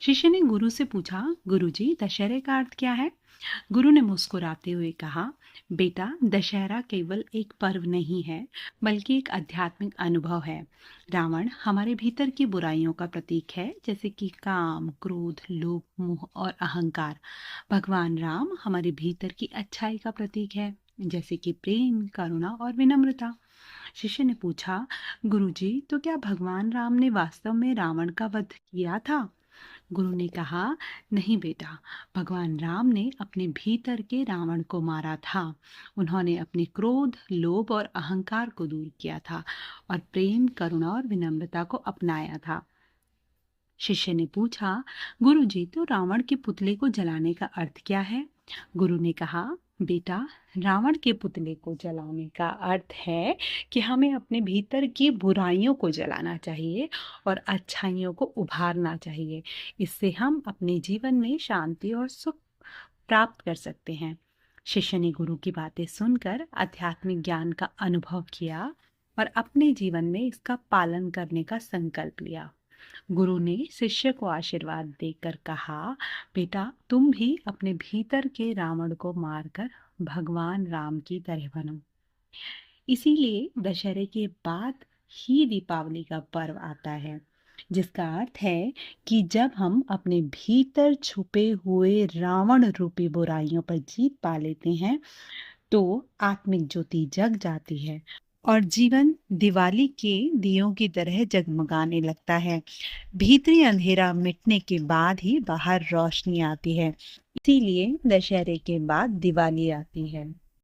शिष्य ने गुरु से पूछा, गुरुजी, दशहरे का अर्थ क्या है? गुरु ने मुस्कुराते हुए कहा, बेटा, दशहरा केवल एक पर्व नहीं है, बल्कि एक आध्यात्मिक अनुभव है। रावण हमारे भीतर की बुराइयों का प्रतीक है, जैसे कि काम, क्रोध, लोभ, मोह और अहंकार। भगवान राम हमारे भीतर की अच्छाई का प्रतीक है, जैसे कि प्रेम, करुणा और विनम्रता। शिष्य ने पूछा, गुरुजी, तो क्या भगवान राम ने वास्तव में रावण का वध किया था? गुरु ने कहा, नहीं बेटा, भगवान राम ने अपने भीतर के रावण को मारा था। उन्होंने अपने क्रोध, लोभ और अहंकार को दूर किया था और प्रेम, करुणा और विनम्रता को अपनाया था। शिष्य ने पूछा, गुरुजी, तो रावण के पुतले को जलाने का अर्थ क्या है? गुरु ने कहा, बेटा, रावण के पुतले को जलाने का अर्थ है कि हमें अपने भीतर की बुराइयों को जलाना चाहिए और अच्छाइयों को उभारना चाहिए। इससे हम अपने जीवन में शांति और सुख प्राप्त कर सकते हैं। शिष्य ने गुरु की बातें सुनकर आध्यात्मिक ज्ञान का अनुभव किया और अपने जीवन में इसका पालन करने का संकल्प लिया। गुरु ने शिष्य को आशीर्वाद देकर कहा, बेटा, तुम भी अपने भीतर के रावण को मारकर भगवान राम की तरह बनो। इसीलिए दशहरे के बाद ही दीपावली का पर्व आता है, जिसका अर्थ है कि जब हम अपने भीतर छुपे हुए रावण रूपी बुराइयों पर जीत पा लेते हैं, तो आत्मिक ज्योति जग जाती है और जीवन दिवाली के दियों की तरह जगमगाने लगता है। भीतरी अंधेरा मिटने के बाद ही बाहर रोशनी आती है। इसीलिए दशहरे के बाद दिवाली आती है।